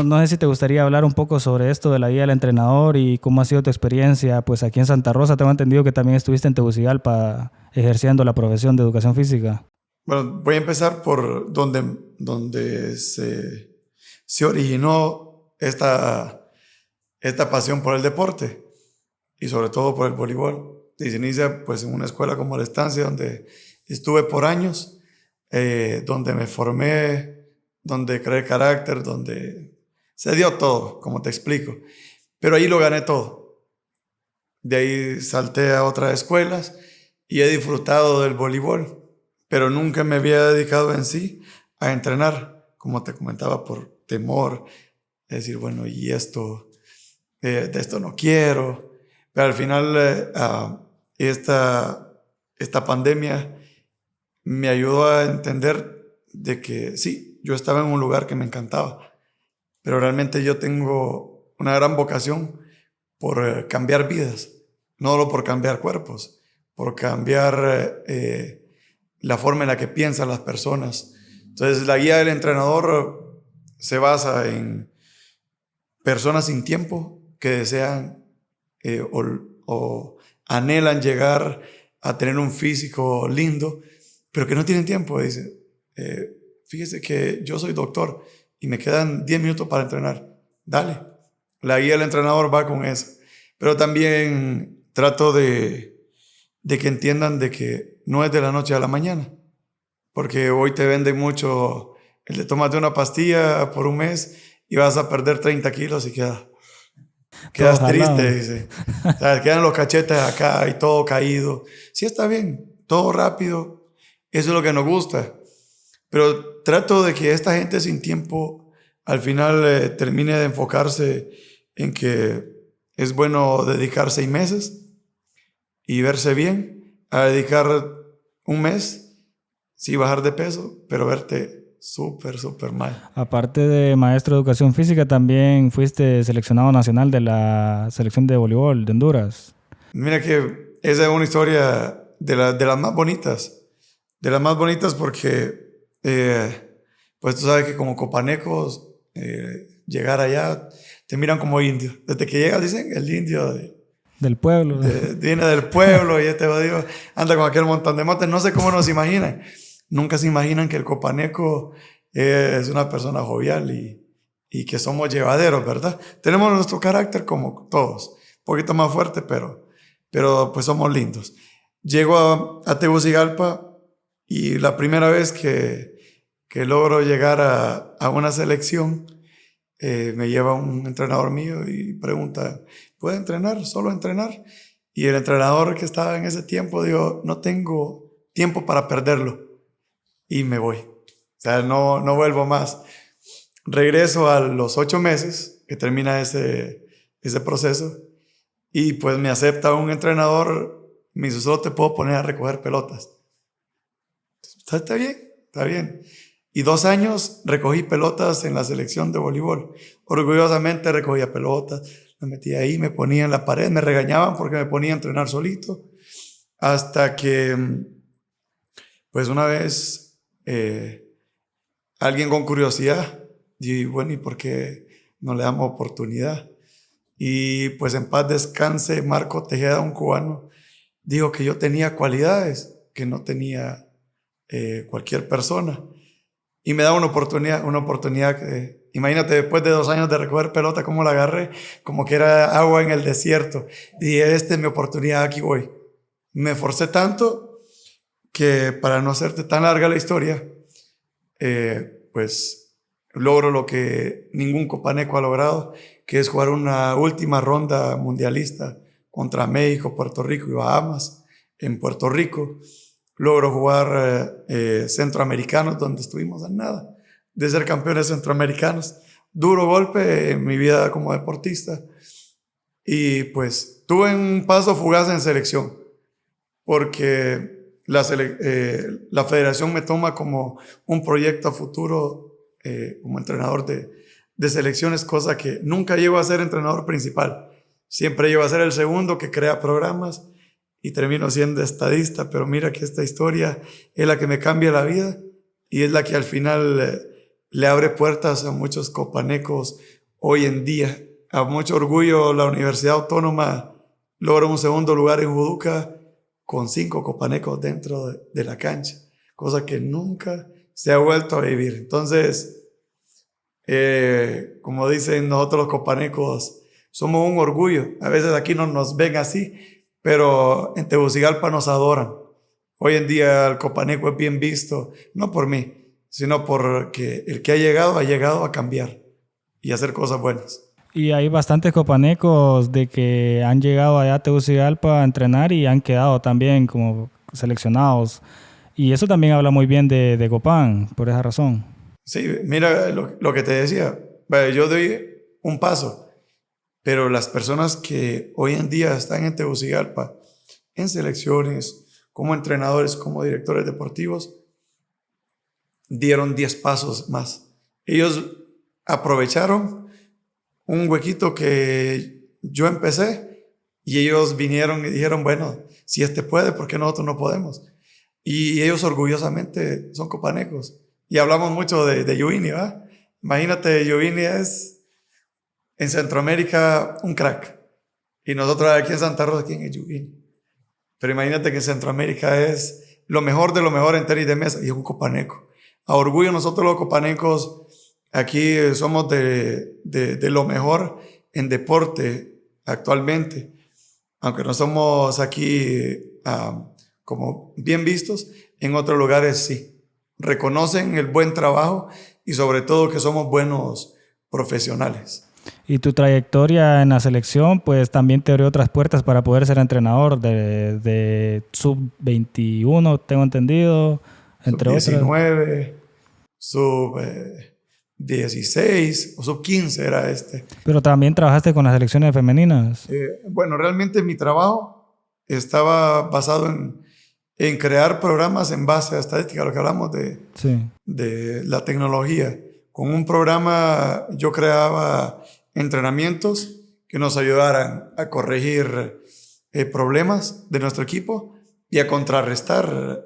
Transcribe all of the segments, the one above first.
no sé si te gustaría hablar un poco sobre esto de la vida del entrenador y cómo ha sido tu experiencia, pues aquí en Santa Rosa. Tengo entendido que también estuviste en Tegucigalpa ejerciendo la profesión de educación física. Bueno, voy a empezar por donde se originó esta pasión por el deporte y sobre todo por el voleibol. Y se inicia pues en una escuela como La Estancia, donde estuve por años, donde me formé, donde creé carácter, donde se dio todo, como te explico. Pero ahí lo gané todo. De ahí salté a otras escuelas y he disfrutado del voleibol, pero nunca me había dedicado en sí a entrenar, como te comentaba, por temor, es decir, bueno, y esto, de esto no quiero. Pero al final esta pandemia me ayudó a entender de que sí, yo estaba en un lugar que me encantaba, pero realmente yo tengo una gran vocación por cambiar vidas, no solo por cambiar cuerpos, por cambiar la forma en la que piensan las personas. Entonces la guía del entrenador se basa en personas sin tiempo que desean o anhelan llegar a tener un físico lindo, pero que no tienen tiempo. Dice, fíjese que yo soy doctor y me quedan 10 minutos para entrenar. Dale, la guía del entrenador va con eso. Pero también trato de que entiendan de que no es de la noche a la mañana, porque hoy te venden mucho el de tómate una pastilla por un mes y vas a perder 30 kilos y Todo quedas triste, jalado. dice. O sea, quedan los cachetes acá y todo caído. Sí, está bien, todo rápido, eso es lo que nos gusta, pero trato de que esta gente sin tiempo al final termine de enfocarse en que es bueno dedicar 6 meses y verse bien, a dedicar un mes, sí bajar de peso, pero verte súper, súper mal. Aparte de maestro de educación física, también fuiste seleccionado nacional de la selección de voleibol de Honduras. Mira que esa es una historia de las más bonitas porque, pues tú sabes que como copanecos, llegar allá, te miran como indio. Desde que llegas dicen el indio Del pueblo. viene del pueblo y este jodido anda con aquel montón de motes. No sé cómo nos imaginan. Nunca se imaginan que el copaneco es una persona jovial y que somos llevaderos, ¿verdad? Tenemos nuestro carácter como todos, un poquito más fuerte, pero pues somos lindos. Llego a Tegucigalpa y la primera vez que logro llegar a una selección, me lleva un entrenador mío y pregunta, ¿puede entrenar? ¿Solo entrenar? Y el entrenador que estaba en ese tiempo dijo, no tengo tiempo para perderlo. Y me voy. O sea, no vuelvo más. Regreso a los 8 meses que termina ese proceso y pues me acepta un entrenador, me dice, solo te puedo poner a recoger pelotas. Está bien, está bien. Y 2 años recogí pelotas en la selección de voleibol. Orgullosamente recogía pelotas, me metía ahí, me ponía en la pared, me regañaban porque me ponía a entrenar solito. Hasta que, pues una vez, alguien con curiosidad, y bueno, ¿y por qué no le damos oportunidad? Y pues en paz descanse, Marco Tejeda, un cubano, dijo que yo tenía cualidades que no tenía cualquier persona. Y me da una oportunidad que, imagínate, después de 2 años de recoger pelota, cómo la agarré, como que era agua en el desierto. Y esta es mi oportunidad, aquí voy. Me esforcé tanto que, para no hacerte tan larga la historia, pues logro lo que ningún copaneco ha logrado, que es jugar una última ronda mundialista contra México, Puerto Rico y Bahamas. En Puerto Rico logro jugar centroamericanos, donde estuvimos a nada de ser campeones centroamericanos. Duro golpe en mi vida como deportista. Y pues tuve un paso fugaz en selección, porque la federación me toma como un proyecto a futuro como entrenador de selecciones, cosa que nunca llego a ser entrenador principal. Siempre llego a ser el segundo que crea programas y termino siendo estadista, pero mira que esta historia es la que me cambia la vida y es la que al final le abre puertas a muchos copanecos hoy en día. A mucho orgullo, la Universidad Autónoma logra un segundo lugar en Juduca con 5 copanecos dentro de la cancha, cosa que nunca se ha vuelto a vivir. Entonces, como dicen nosotros los copanecos, somos un orgullo. A veces aquí no nos ven así, pero en Tegucigalpa nos adoran. Hoy en día el copaneco es bien visto, no por mí, sino porque el que ha llegado a cambiar y a hacer cosas buenas. Y hay bastantes copanecos de que han llegado allá a Tegucigalpa a entrenar y han quedado también como seleccionados. Y eso también habla muy bien de Copán, por esa razón. Sí, mira lo que te decía. Yo doy un paso, pero las personas que hoy en día están en Tegucigalpa, en selecciones, como entrenadores, como directores deportivos, dieron 10 pasos más. Ellos aprovecharon un huequito que yo empecé y ellos vinieron y dijeron, bueno, si este puede, ¿por qué nosotros no podemos? Y ellos orgullosamente son copanecos. Y hablamos mucho de Yuvini, ¿va? Imagínate, Yuvini es en Centroamérica un crack. Y nosotros aquí en Santa Rosa, ¿quién es Yuvini? Pero imagínate que en Centroamérica es lo mejor de lo mejor en tenis de mesa y es un copaneco. A orgullo nosotros los copanecos aquí somos de lo mejor en deporte actualmente, aunque no somos aquí como bien vistos, en otros lugares sí. Reconocen el buen trabajo y sobre todo que somos buenos profesionales. Y tu trayectoria en la selección pues también te abrió otras puertas para poder ser entrenador de sub-21, tengo entendido, entre otras. Sub-19, sub-16 o sub-15 era este. Pero también trabajaste con las selecciones femeninas. Bueno, realmente mi trabajo estaba basado en crear programas en base a estadística, lo que hablamos de la tecnología. Con un programa yo creaba entrenamientos que nos ayudaran a corregir problemas de nuestro equipo y a contrarrestar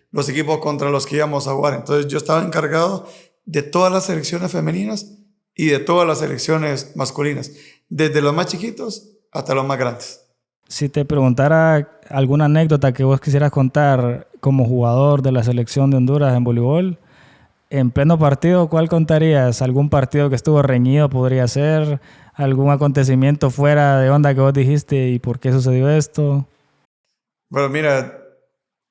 los equipos contra los que íbamos a jugar. Entonces yo estaba encargado de todas las selecciones femeninas y de todas las selecciones masculinas, desde los más chiquitos hasta los más grandes. Si te preguntara alguna anécdota que vos quisieras contar como jugador de la selección de Honduras en voleibol, en pleno partido, ¿cuál contarías? ¿Algún partido que estuvo reñido podría ser? ¿Algún acontecimiento fuera de onda que vos dijiste y por qué sucedió esto? Bueno, mira,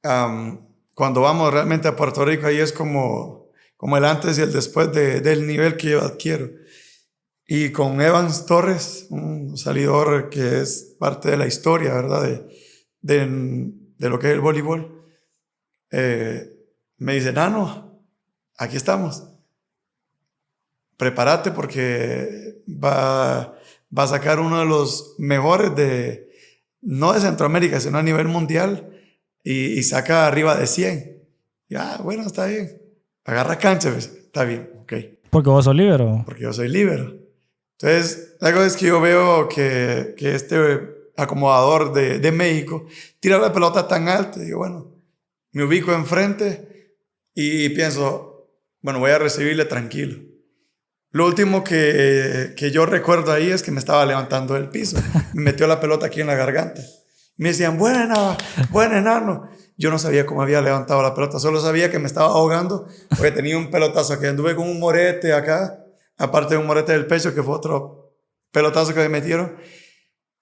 cuando vamos realmente a Puerto Rico, ahí es como el antes y el después del nivel que yo adquiero. Y con Evans Torres, un salidor que es parte de la historia, ¿verdad? De lo que es el voleibol, me dice, Nano, aquí estamos. Prepárate porque va a sacar uno de los mejores no de Centroamérica, sino a nivel mundial, y saca arriba de 100. Ya, bueno, está bien. Agarra cancha, pues, está bien, ok. ¿Porque vos sos líbero? Porque yo soy líbero. Entonces, la cosa es que yo veo que este acomodador de México tira la pelota tan alta. Y digo, bueno, me ubico enfrente y pienso, bueno, voy a recibirle tranquilo. Lo último que yo recuerdo ahí es que me estaba levantando del piso. Me metió la pelota aquí en la garganta. Me decían, buena, Enano. Yo no sabía cómo había levantado la pelota. Solo sabía que me estaba ahogando porque tenía un pelotazo que anduve con un morete acá. Aparte de un morete del pecho, que fue otro pelotazo que me metieron.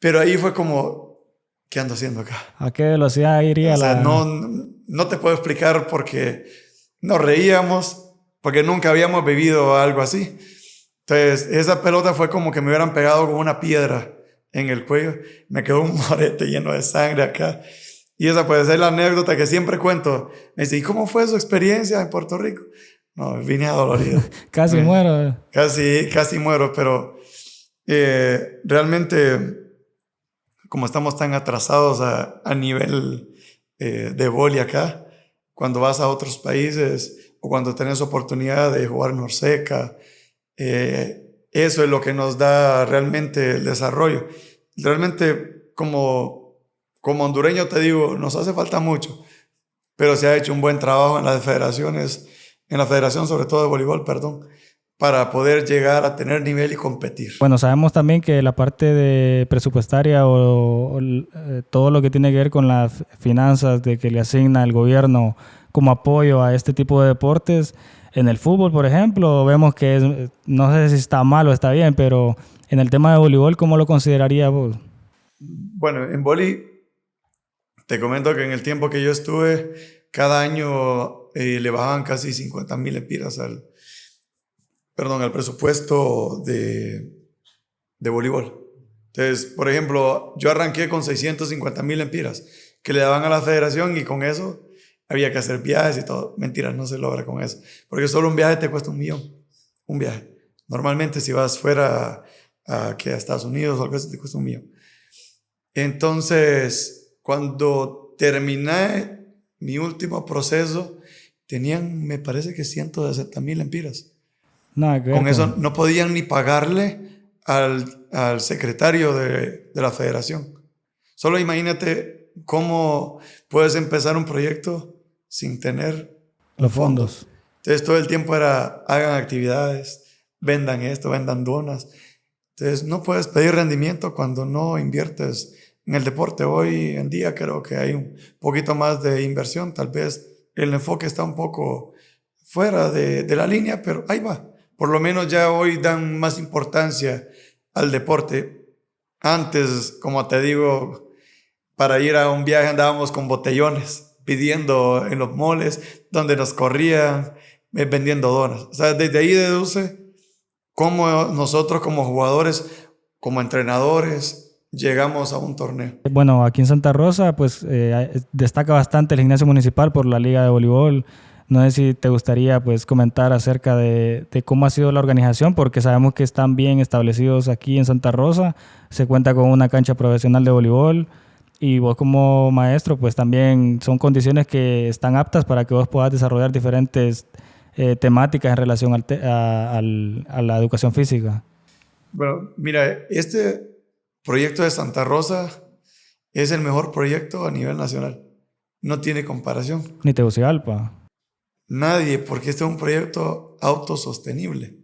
Pero ahí fue como, ¿qué ando haciendo acá? ¿A qué velocidad iría no te puedo explicar porque nos reíamos, porque nunca habíamos vivido algo así. Entonces, esa pelota fue como que me hubieran pegado con una piedra en el cuello. Me quedó un morete lleno de sangre acá. Y esa puede ser la anécdota que siempre cuento. Me dice, ¿y cómo fue su experiencia en Puerto Rico? No, vine adolorido. Casi muero. Casi muero, pero realmente, como estamos tan atrasados a nivel de vóley acá, cuando vas a otros países o cuando tenés oportunidad de jugar en Norseca, eso es lo que nos da realmente el desarrollo. Realmente, como hondureño te digo, nos hace falta mucho, pero se ha hecho un buen trabajo en las federaciones en la federación, sobre todo de voleibol, perdón, para poder llegar a tener nivel y competir. Bueno, sabemos también que la parte de presupuestaria todo lo que tiene que ver con las finanzas de que le asigna el gobierno como apoyo a este tipo de deportes, en el fútbol, por ejemplo, vemos que no sé si está mal o está bien, pero en el tema de voleibol, ¿cómo lo considerarías vos? Bueno, en vóley, te comento que en el tiempo que yo estuve, cada año le bajaban casi 50,000 lempiras al presupuesto de voleibol. Entonces, por ejemplo, yo arranqué con 650,000 lempiras que le daban a la federación y con eso había que hacer viajes y todo. Mentiras, no se logra con eso. Porque solo un viaje te cuesta 1,000,000. Un viaje. Normalmente si vas fuera a Estados Unidos o algo así te cuesta 1,000,000. Entonces, cuando terminé mi último proceso, tenían, me parece que 160,000 lempiras. Nada que ver Con eso no podían ni pagarle al secretario de la federación. Solo imagínate cómo puedes empezar un proyecto sin tener los fondos. Entonces todo el tiempo era, hagan actividades, vendan esto, vendan donas. Entonces no puedes pedir rendimiento cuando no inviertes en el deporte. Hoy en día creo que hay un poquito más de inversión. Tal vez el enfoque está un poco fuera de la línea, pero ahí va. Por lo menos ya hoy dan más importancia al deporte. Antes, como te digo, para ir a un viaje andábamos con botellones, pidiendo en los moles, donde nos corrían, vendiendo donas. O sea, desde ahí deduce cómo nosotros como jugadores, como entrenadores, llegamos a un torneo. Bueno, aquí en Santa Rosa, pues destaca bastante el gimnasio municipal por la liga de voleibol. No sé si te gustaría pues comentar acerca de cómo ha sido la organización, porque sabemos que están bien establecidos aquí en Santa Rosa. Se cuenta con una cancha profesional de voleibol y vos como maestro pues también son condiciones que están aptas para que vos puedas desarrollar diferentes temáticas en relación a la educación física. Bueno, mira, este proyecto de Santa Rosa es el mejor proyecto a nivel nacional. No tiene comparación. Ni Tegucigalpa. Nadie, porque este es un proyecto autosostenible.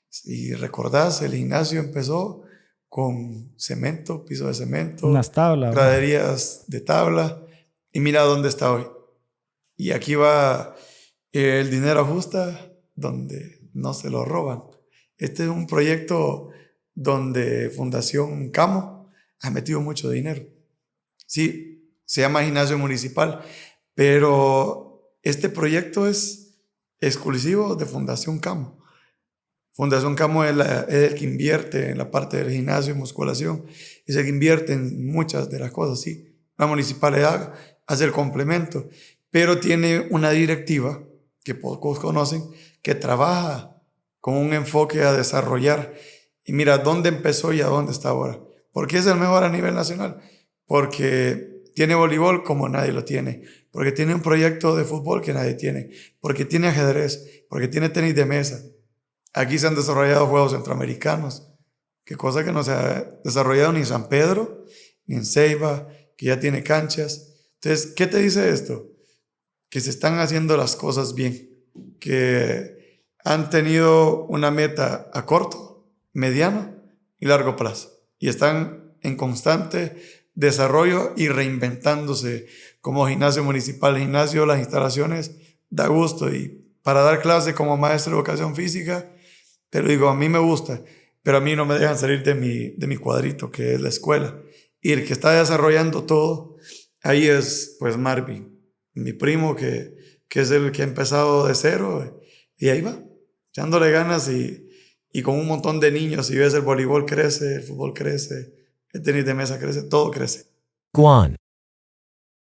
Si recordás, el gimnasio empezó con cemento, piso de cemento, unas tablas, graderías de tabla, y mira dónde está hoy. Y aquí va el dinero ajusta donde no se lo roban. Este es un proyecto donde Fundación Camo ha metido mucho dinero. Sí, se llama Gimnasio Municipal, pero este proyecto es exclusivo de Fundación Camo. Fundación Camo es el que invierte en la parte del gimnasio y musculación, es el que invierte en muchas de las cosas, sí. La municipalidad hace el complemento, pero tiene una directiva que pocos conocen, que trabaja con un enfoque a desarrollar. Y mira dónde empezó y a dónde está ahora. ¿Por qué es el mejor a nivel nacional? Porque tiene voleibol como nadie lo tiene, porque tiene un proyecto de fútbol que nadie tiene, porque tiene ajedrez, porque tiene tenis de mesa. Aquí se han desarrollado juegos centroamericanos, que cosa que no se ha desarrollado ni en San Pedro, ni en Ceiba, que ya tiene canchas. Entonces, ¿qué te dice esto? Que se están haciendo las cosas bien, que han tenido una meta a corto, mediano y largo plazo, y están en constante desarrollo y reinventándose como gimnasio municipal. El gimnasio, las instalaciones, da gusto, y para dar clase como maestro de educación física, te lo digo, a mí me gusta, pero a mí no me dejan salir de mi cuadrito, que es la escuela. Y el que está desarrollando todo, ahí es pues Marvin, mi primo, que es el que ha empezado de cero, y ahí va, echándole ganas y con un montón de niños. Si ves, el voleibol crece, el fútbol crece, el tenis de mesa crece, todo crece. Guan.